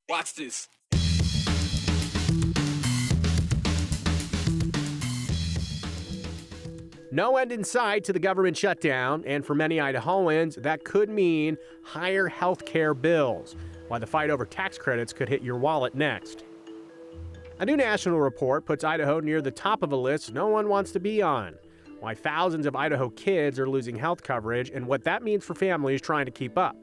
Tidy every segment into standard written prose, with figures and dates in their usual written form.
Watch this. No end in sight to the government shutdown, and for many Idahoans, that could mean higher health care bills, while the fight over tax credits could hit your wallet next. A new national report puts Idaho near the top of a list no one wants to be on, why thousands of Idaho kids are losing health coverage and what that means for families trying to keep up.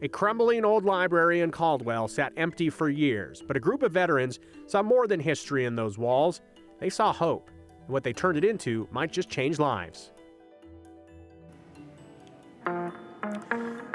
A crumbling old library in Caldwell sat empty for years, but a group of veterans saw more than history in those walls. They saw hope. And what they turned it into might just change lives.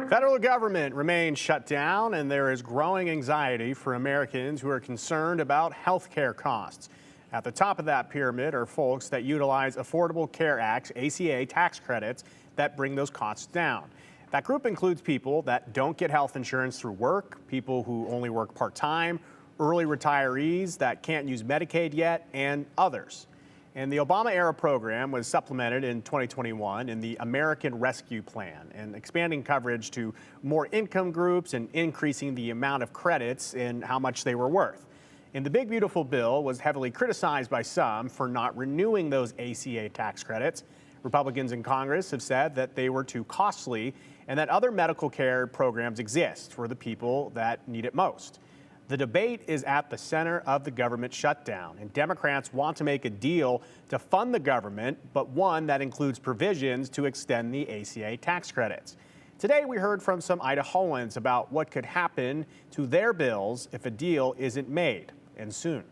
Federal government remains shut down, and there is growing anxiety for Americans who are concerned about health care costs. At the top of that pyramid are folks that utilize Affordable Care Act, ACA tax credits that bring those costs down. That group includes people that don't get health insurance through work, people who only work part-time, early retirees that can't use Medicaid yet, and others. And the Obama-era program was supplemented in 2021 in the American Rescue Plan, and expanding coverage to more income groups and increasing the amount of credits and how much they were worth. And the big beautiful bill was heavily criticized by some for not renewing those ACA tax credits. Republicans in Congress have said that they were too costly and that other medical care programs exist for the people that need it most. The debate is at the center of the government shutdown, and Democrats want to make a deal to fund the government, but one that includes provisions to extend the ACA tax credits. Today, we heard from some Idahoans about what could happen to their bills if a deal isn't made, and soon.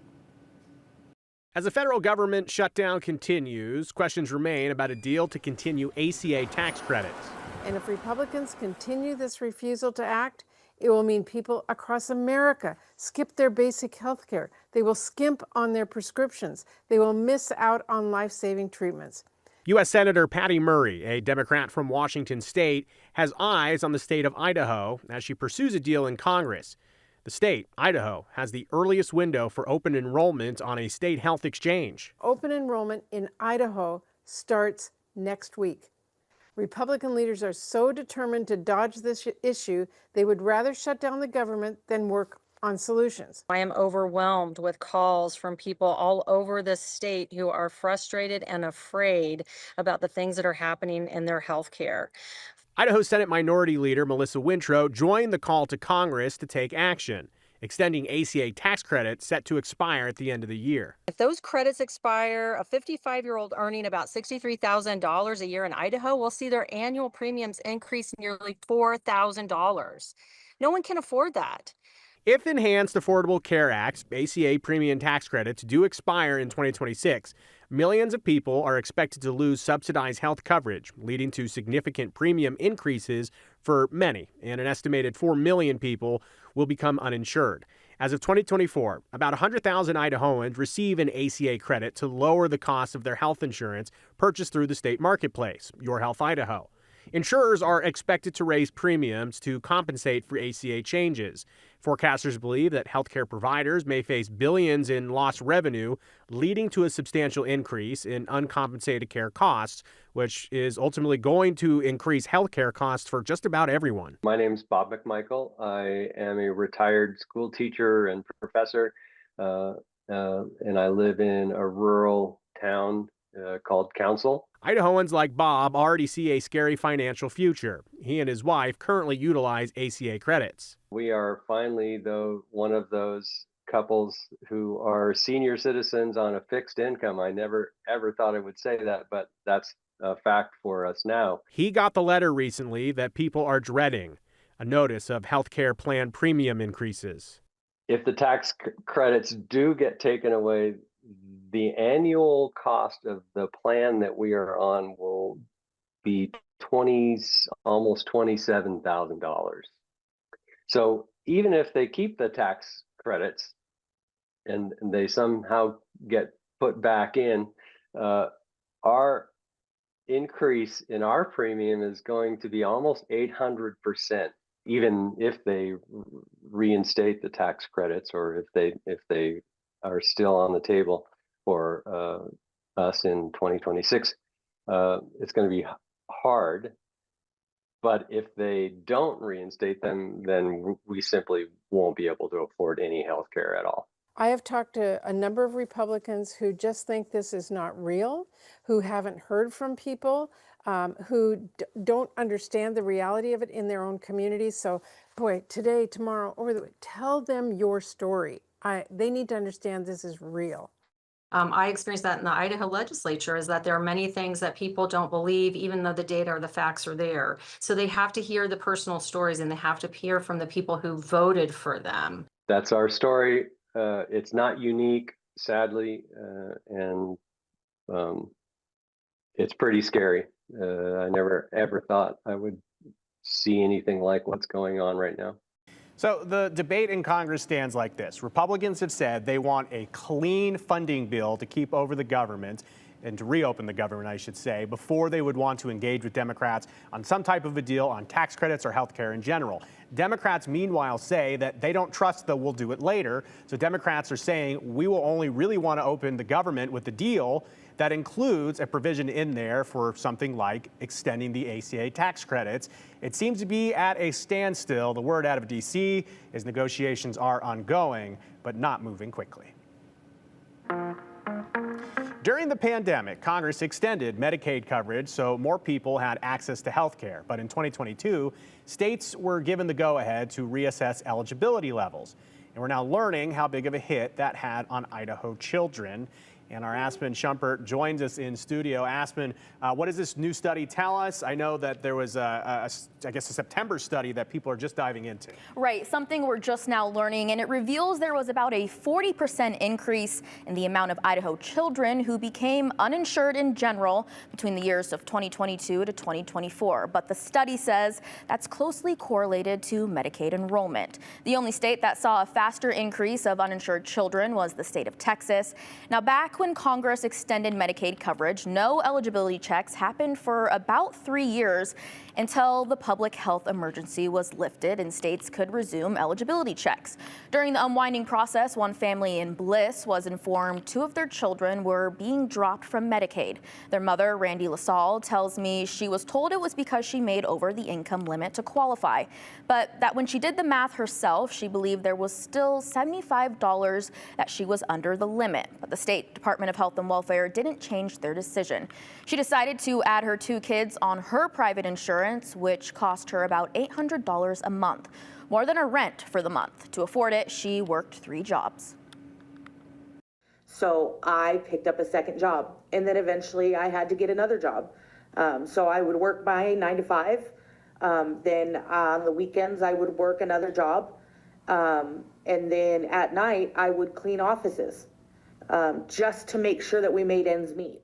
As the federal government shutdown continues, questions remain about a deal to continue ACA tax credits. And if Republicans continue this refusal to act, it will mean people across America skip their basic health care. They will skimp on their prescriptions. They will miss out on life-saving treatments. U.S. Senator Patty Murray, a Democrat from Washington state, has eyes on the state of Idaho as she pursues a deal in Congress. The state, Idaho, has the earliest window for open enrollment on a state health exchange. Open enrollment in Idaho starts next week. Republican leaders are so determined to dodge this issue, they would rather shut down the government than work on solutions. I am overwhelmed with calls from people all over the state who are frustrated and afraid about the things that are happening in their health care. Idaho Senate Minority Leader Melissa Wintrow joined the call to Congress to take action, extending ACA tax credits set to expire at the end of the year. If those credits expire, a 55-year-old earning about $63,000 a year in Idaho will see their annual premiums increase nearly $4,000. No one can afford that. If enhanced Affordable Care Act, ACA premium tax credits do expire in 2026, millions of people are expected to lose subsidized health coverage, leading to significant premium increases for many, and an estimated 4 million people will become uninsured. As of 2024, about 100,000 Idahoans receive an ACA credit to lower the cost of their health insurance purchased through the state marketplace, Your Health Idaho. Insurers are expected to raise premiums to compensate for ACA changes. Forecasters believe that healthcare providers may face billions in lost revenue, leading to a substantial increase in uncompensated care costs, which is ultimately going to increase healthcare costs for just about everyone. My name is Bob McMichael. I am a retired school teacher and professor, and I live in a rural town called Council. Idahoans like Bob already see a scary financial future. He and his wife currently utilize ACA credits. We are finally, though, one of those couples who are senior citizens on a fixed income. I never, ever thought I would say that, but that's a fact for us now. He got the letter recently that people are dreading, a notice of healthcare plan premium increases. If the tax credits do get taken away, the annual cost of the plan that we are on will be almost $27,000. So even if they keep the tax credits and they somehow get put back in, our increase in our premium is going to be almost 800%, even if they reinstate the tax credits or if they are still on the table for us in 2026. It's going to be hard But if they don't reinstate them, then we simply won't be able to afford any health care at all. I have talked to a number of Republicans who just think this is not real, who haven't heard from people, who don't understand the reality of it in their own communities. So, boy, today, tomorrow, over the week, tell them your story. They need to understand this is real. I experienced that in the Idaho legislature, is that there are many things that people don't believe, even though the data or the facts are there. So they have to hear the personal stories, and they have to hear from the people who voted for them. That's our story. It's not unique, sadly, and it's pretty scary. I never ever thought I would see anything like what's going on right now. So the debate in Congress stands like this. Republicans have said they want a clean funding bill to keep over the government and to reopen the government, I should say, before they would want to engage with Democrats on some type of a deal on tax credits or health care in general. Democrats, meanwhile, say that they don't trust that we'll do it later. So Democrats are saying we will only really want to open the government with the deal that includes a provision in there for something like extending the ACA tax credits. It seems to be at a standstill. The word out of D.C. is negotiations are ongoing, but not moving quickly. During the pandemic, Congress extended Medicaid coverage so more people had access to health care. But in 2022, states were given the go-ahead to reassess eligibility levels. And we're now learning how big of a hit that had on Idaho children. And our Aspen Shumpert joins us in studio. Aspen, what does this new study tell us? I know that there was, I guess, a September study that people are just diving into. Right, something we're just now learning, and it reveals there was about a 40% increase in the amount of Idaho children who became uninsured in general between the years of 2022 to 2024. But the study says that's closely correlated to Medicaid enrollment. The only state that saw a faster increase of uninsured children was the state of Texas. Now, back when Congress extended Medicaid coverage, no eligibility checks happened for about 3 years until the public health emergency was lifted and states could resume eligibility checks. During the unwinding process, one family in Bliss was informed 2 of their children were being dropped from Medicaid. Their mother, Randy LaSalle, tells me she was told it was because she made over the income limit to qualify, but that when she did the math herself, she believed there was still $75 that she was under the limit. But the State Department of Health and Welfare didn't change their decision. She decided to add her 2 kids on her private insurance, which cost her about $800 a month, more than her rent for the month. To afford it, she worked 3 jobs. So I picked up a second job, and then eventually I had to get another job. So I would work my 9 to 5. Then on the weekends I would work another job. And then at night I would clean offices, just to make sure that we made ends meet.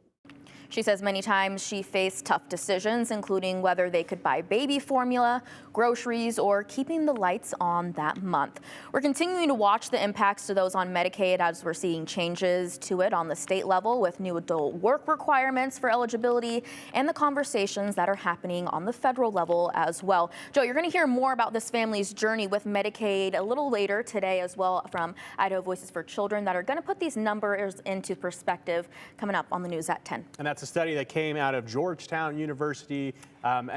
She says many times she faced tough decisions, including whether they could buy baby formula, groceries, or keeping the lights on that month. We're continuing to watch the impacts to those on Medicaid as we're seeing changes to it on the state level with new adult work requirements for eligibility and the conversations that are happening on the federal level as well. Joe, you're going to hear more about this family's journey with Medicaid a little later today as well from Idaho Voices for Children that are going to put these numbers into perspective coming up on the news at 10. And that's a study that came out of Georgetown University.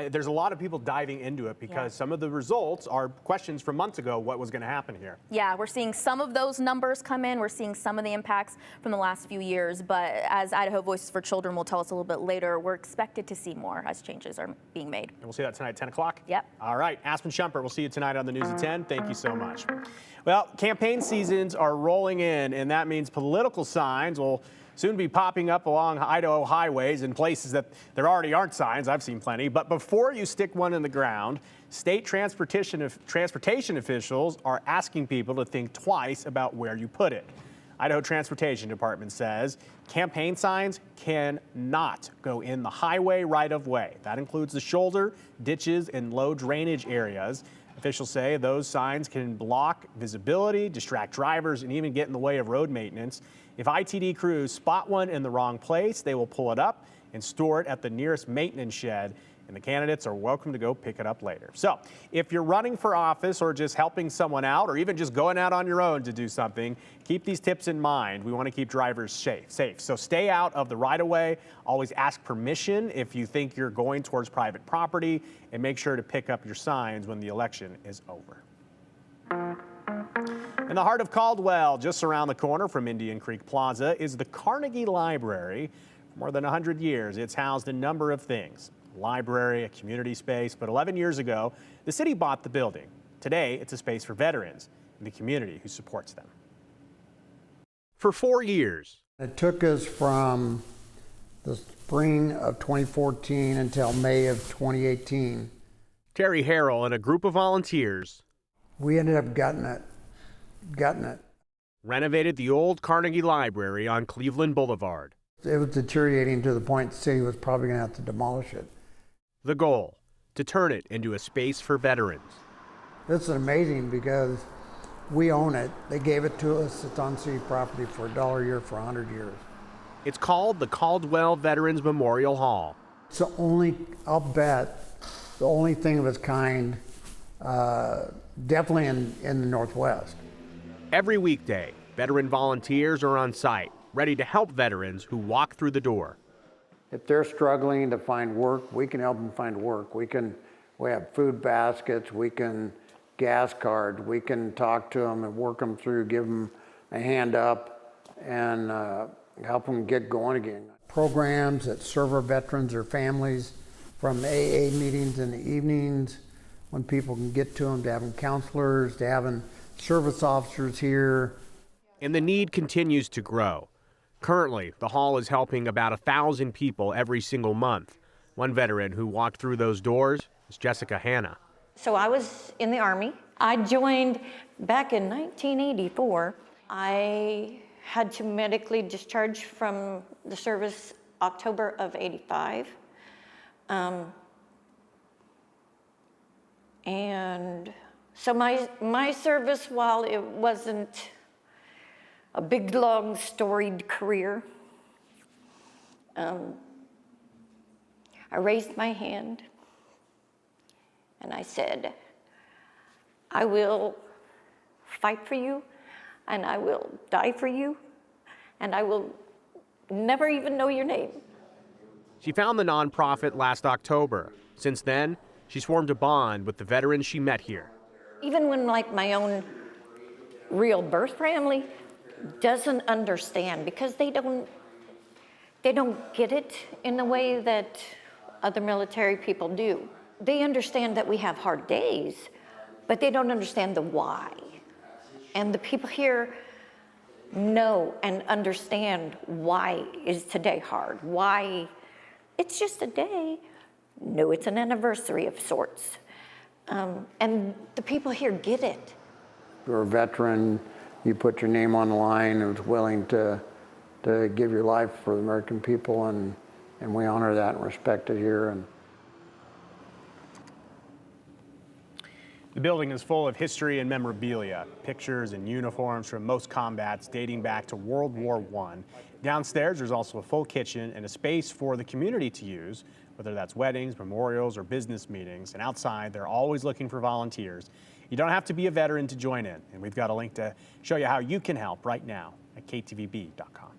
There's a lot of people diving into it because some of the results are questions from months ago, what was going to happen here. Yeah, we're seeing some of those numbers come in. We're seeing some of the impacts from the last few years. But as Idaho Voices for Children will tell us a little bit later, we're expected to see more as changes are being made. And we'll see that tonight at 10 o'clock? Yep. All right. Aspen Shumpert, we'll see you tonight on the news at 10. Thank you so much. Well, campaign seasons are rolling in, and that means political signs will soon be popping up along Idaho highways in places that there already aren't signs. I've seen plenty. But before you stick one in the ground, state transportation officials are asking people to think twice about where you put it. Idaho Transportation Department says campaign signs cannot go in the highway right-of-way. That includes the shoulder, ditches, and low drainage areas. Officials say those signs can block visibility, distract drivers, and even get in the way of road maintenance. If ITD crews spot one in the wrong place, they will pull it up and store it at the nearest maintenance shed. and the candidates are welcome to go pick it up later. So if you're running for office or just helping someone out or even just going out on your own to do something, keep these tips in mind. We want to keep drivers safe. So stay out of the right-of-way. Always ask permission if you think you're going towards private property, and make sure to pick up your signs when the election is over. In the heart of Caldwell, just around the corner from Indian Creek Plaza, is the Carnegie Library. For more than 100 years, it's housed a number of things. A library, a community space, but 11 years ago, the city bought the building. Today, it's a space for veterans and the community who supports them. For 4 years, it took us from the spring of 2014 until May of 2018. Terry Harrell and a group of volunteers We ended up gutting it. renovated the old Carnegie Library on Cleveland Boulevard. It was deteriorating to the point the city was probably going to have to demolish it. The goal, to turn it into a space for veterans. This is amazing because we own it. They gave it to us. It's on city property for $1 a year for 100 years. It's called the Caldwell Veterans Memorial Hall. It's the only, I'll bet, the only thing of its kind, definitely in the Northwest. Every weekday, veteran volunteers are on site, ready to help veterans who walk through the door. If they're struggling to find work, we can help them find work. We have food baskets, we can gas card, we can talk to them and work them through, give them a hand up and help them get going again. Programs that serve our veterans or families, from AA meetings in the evenings when people can get to them, to having counselors, to having service officers here. And the need continues to grow. Currently, the hall is helping about 1,000 people every single month. One veteran who walked through those doors is Jessica Hanna. So I was in the Army. I joined back in 1984. I had to medically discharge from the service October of '85. And so my service, while it wasn't a big, long, storied career, I raised my hand and I said, I will fight for you, and I will die for you, and I will never even know your name. She found the nonprofit last October. Since then, she's formed a bond with the veterans she met here. Even when like my own real birth family doesn't understand, because they don't get it in the way that other military people do. They understand that we have hard days, but they don't understand the why. And the people here know and understand why is today hard, why it's just a day. No, it's an anniversary of sorts. And the people here get it. You're a veteran, you put your name on the line and was willing to give your life for the American people, and we honor that and respect it here. And The building is full of history and memorabilia, pictures and uniforms from most combats dating back to World War I. Downstairs, there's also a full kitchen and a space for the community to use, whether that's weddings, memorials, or business meetings. And outside, they're always looking for volunteers. You don't have to be a veteran to join in, and we've got a link to show you how you can help right now at ktvb.com.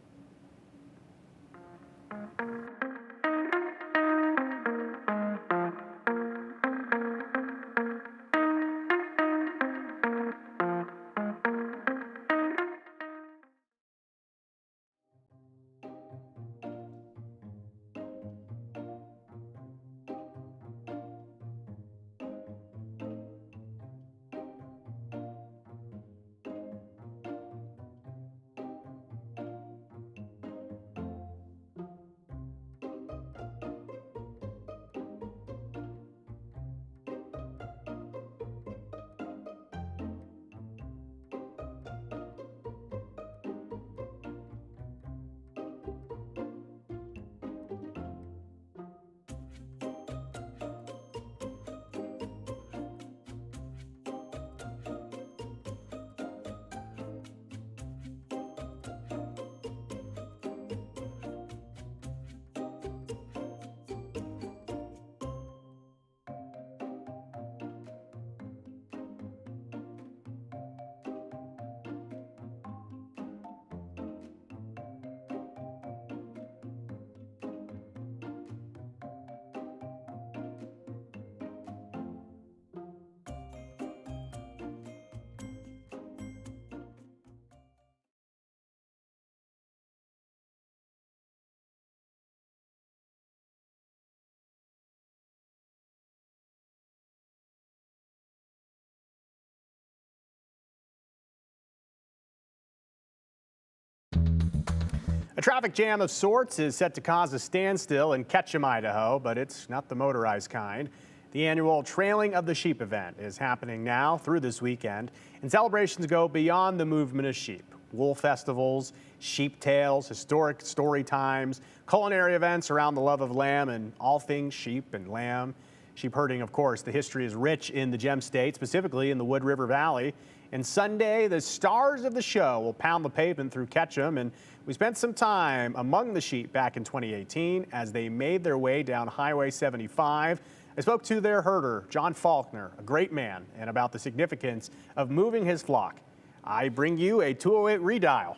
A traffic jam of sorts is set to cause a standstill in Ketchum, Idaho, but it's not the motorized kind. The annual Trailing of the Sheep event is happening now through this weekend, and celebrations go beyond the movement of sheep. Wool festivals, sheep tales, historic story times, culinary events around the love of lamb and all things sheep and lamb. Sheep herding, of course, the history is rich in the Gem State, specifically in the Wood River Valley. And Sunday, the stars of the show will pound the pavement through Ketchum, and we spent some time among the sheep back in 2018 as they made their way down Highway 75. I spoke to their herder, John Faulkner, a great man, and about the significance of moving his flock. I bring you a 208 redial.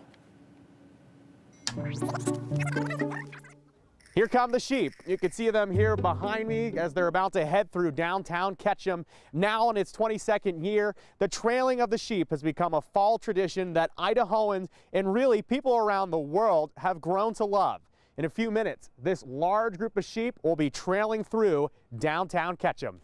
Here come the sheep. You can see them here behind me as they're about to head through downtown Ketchum. Now in its 22nd year, the trailing of the sheep has become a fall tradition that Idahoans and really people around the world have grown to love. In a few minutes, this large group of sheep will be trailing through downtown Ketchum.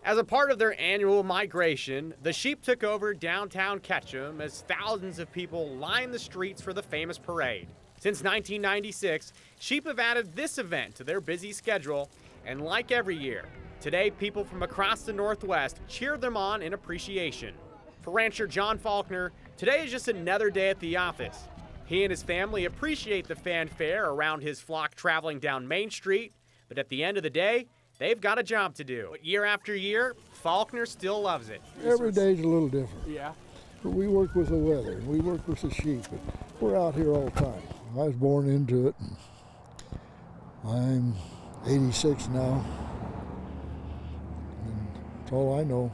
As a part of their annual migration, the sheep took over downtown Ketchum as thousands of people lined the streets for the famous parade. Since 1996, sheep have added this event to their busy schedule, and like every year, today people from across the Northwest cheered them on in appreciation. For rancher John Faulkner, today is just another day at the office. He and his family appreciate the fanfare around his flock traveling down Main Street, but at the end of the day, they've got a job to do. But year after year, Faulkner still loves it. Every day's a little different. Yeah. But we work with the weather, we work with the sheep. We're out here all the time. I was born into it. I'm 86 now. And that's all I know.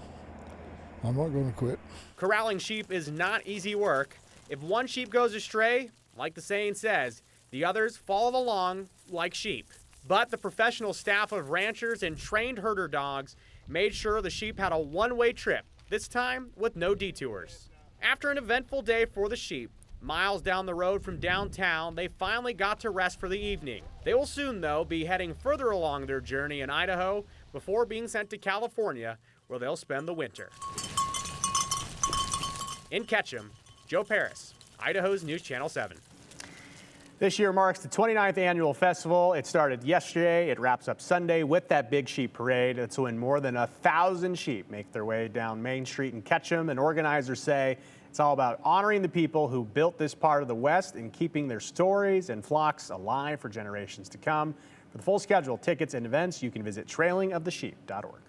I'm not going to quit. Corralling sheep is not easy work. If one sheep goes astray, like the saying says, the others follow along like sheep. But the professional staff of ranchers and trained herder dogs made sure the sheep had a one-way trip, this time with no detours. After an eventful day for the sheep, miles down the road from downtown, they finally got to rest for the evening. They will soon, though, be heading further along their journey in Idaho before being sent to California, where they'll spend the winter. In Ketchum, Joe Paris, Idaho's News Channel 7. This year marks the 29th annual festival. It started yesterday. It wraps up Sunday with that big sheep parade. That's when more than 1,000 sheep make their way down Main Street in Ketchum, and organizers say it's all about honoring the people who built this part of the West and keeping their stories and flocks alive for generations to come. For the full schedule, tickets, and events, you can visit trailingofthesheep.org.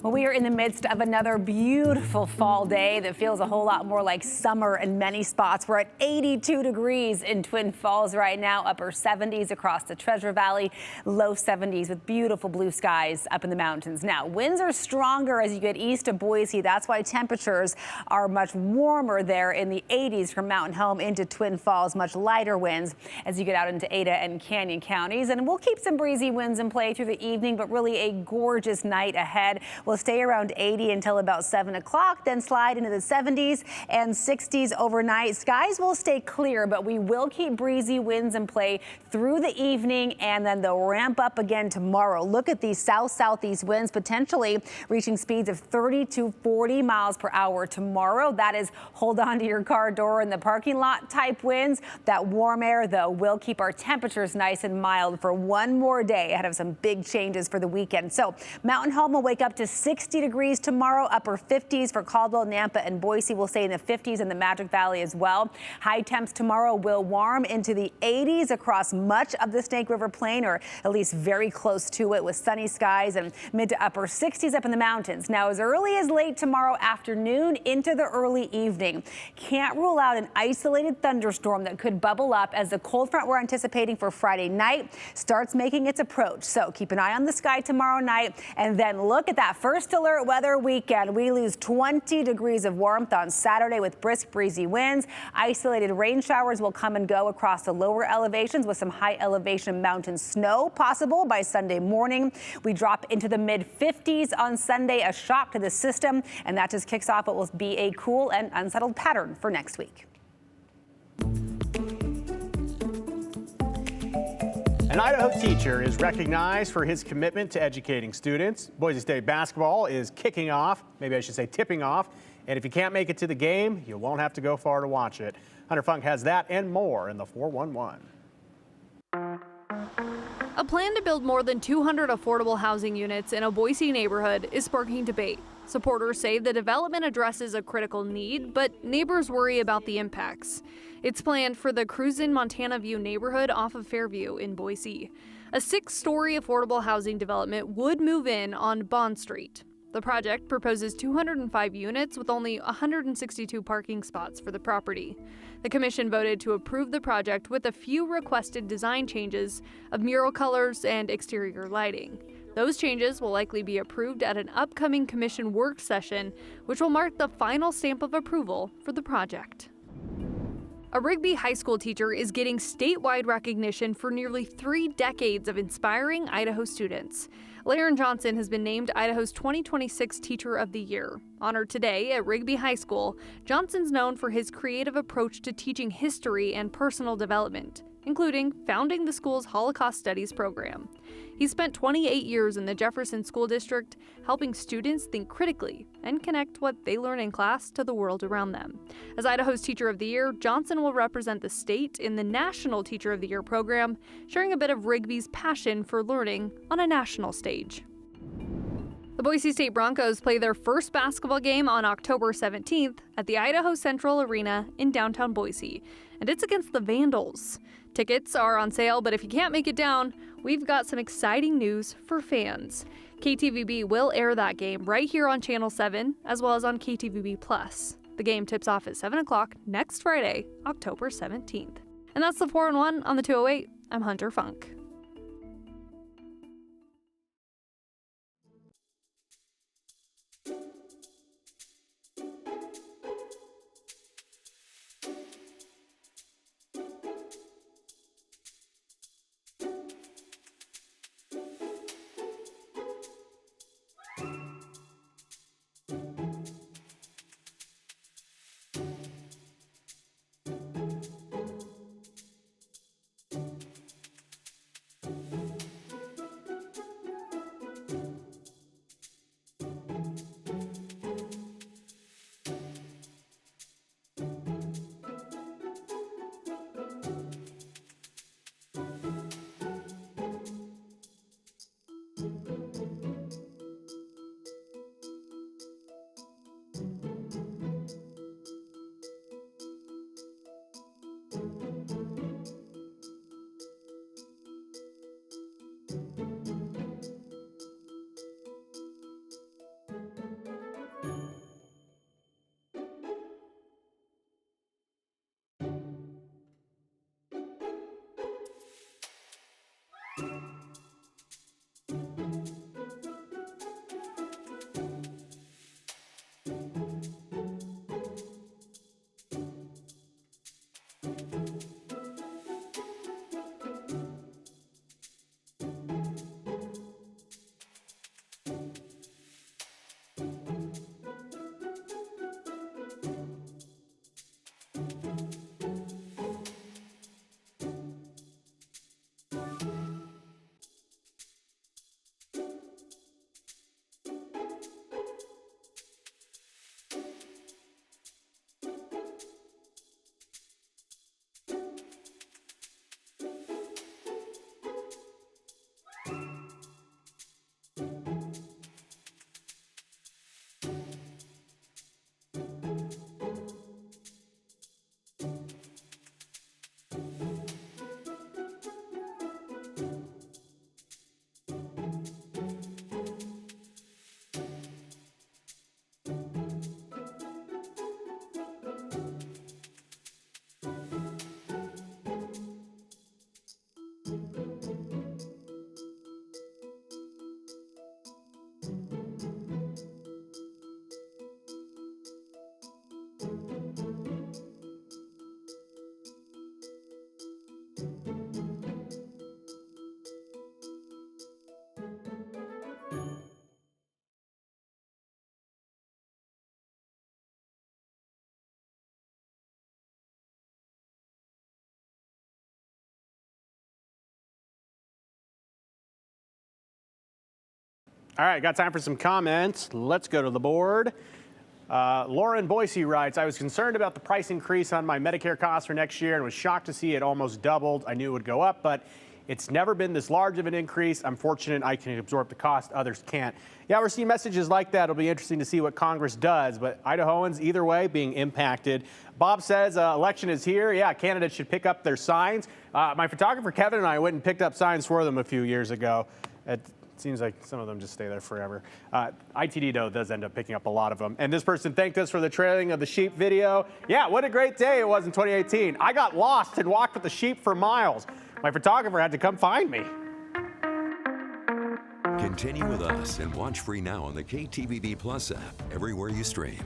Well, we are in the midst of another beautiful fall day that feels a whole lot more like summer in many spots. We're at 82 degrees in Twin Falls right now, upper 70s across the Treasure Valley, low 70s with beautiful blue skies up in the mountains. Now, winds are stronger as you get east of Boise. That's why temperatures are much warmer there in the 80s from Mountain Home into Twin Falls, much lighter winds as you get out into Ada and Canyon counties. And we'll keep some breezy winds in play through the evening, but really a gorgeous night ahead. We'll stay around 80 until about 7 o'clock, then slide into the 70s and 60s overnight. Skies will stay clear, but we will keep breezy winds in play through the evening, and then they'll ramp up again tomorrow. Look at these south-southeast winds potentially reaching speeds of 30 to 40 miles per hour tomorrow. That is hold on to your car door in the parking lot type winds. That warm air, though, will keep our temperatures nice and mild for one more day ahead of some big changes for the weekend. So Mountain Home will wake up to 60 degrees tomorrow, upper 50s for Caldwell, Nampa, and Boise. Will stay in the 50s in the Magic Valley as well. High temps tomorrow will warm into the 80s across much of the Snake River Plain, or at least very close to it, with sunny skies and mid to upper 60s up in the mountains. Now, as early as late tomorrow afternoon into the early evening, can't rule out an isolated thunderstorm that could bubble up as the cold front we're anticipating for Friday night starts making its approach. So keep an eye on the sky tomorrow night, and then look at that first alert weather weekend. We lose 20 degrees of warmth on Saturday with brisk breezy winds. Isolated rain showers will come and go across the lower elevations with some high elevation mountain snow possible by Sunday morning. We drop into the mid 50s on Sunday, a shock to the system, and that just kicks off what will be a cool and unsettled pattern for next week. An Idaho teacher is recognized for his commitment to educating students. Boise State basketball is kicking off, maybe I should say tipping off. And if you can't make it to the game, you won't have to go far to watch it. Hunter Funk has that and more in the 411. A plan to build more than 200 affordable housing units in a Boise neighborhood is sparking debate. Supporters say the development addresses a critical need, but neighbors worry about the impacts. It's planned for the Cruzen Montana View neighborhood off of Fairview in Boise. A 6-story affordable housing development would move in on Bond Street. The project proposes 205 units with only 162 parking spots for the property. The commission voted to approve the project with a few requested design changes of mural colors and exterior lighting. Those changes will likely be approved at an upcoming commission work session, which will mark the final stamp of approval for the project. A Rigby High School teacher is getting statewide recognition for nearly 3 decades of inspiring Idaho students. Laren Johnson has been named Idaho's 2026 Teacher of the Year. Honored today at Rigby High School, Johnson's known for his creative approach to teaching history and personal development, including founding the school's Holocaust Studies program. He spent 28 years in the Jefferson School District, helping students think critically and connect what they learn in class to the world around them. As Idaho's Teacher of the Year, Johnson will represent the state in the National Teacher of the Year program, sharing a bit of Rigby's passion for learning on a national stage. The Boise State Broncos play their first basketball game on October 17th at the Idaho Central Arena in downtown Boise, and it's against the Vandals. Tickets are on sale, but if you can't make it down, we've got some exciting news for fans. KTVB will air that game right here on Channel 7, as well as on KTVB+. The game tips off at 7 o'clock next Friday, October 17th. And that's the 4-1 on the 208. I'm Hunter Funk. All right, got time for some comments. Let's go to the board. Lauren Boise writes, I was concerned about the price increase on my Medicare costs for next year and was shocked to see it almost doubled. I knew it would go up, but it's never been this large of an increase. I'm fortunate I can absorb the cost, others can't. Yeah, we're seeing messages like that. It'll be interesting to see what Congress does, but Idahoans, either way, being impacted. Bob says election is here. Yeah, candidates should pick up their signs. My photographer Kevin and I went and picked up signs for them a few years ago. It seems like some of them just stay there forever. ITD, though, does end up picking up a lot of them. And this person thanked us for the trailing of the sheep video. Yeah, what a great day it was in 2018. I got lost and walked with the sheep for miles. My photographer had to come find me. Continue with us and watch free now on the KTVB Plus app everywhere you stream.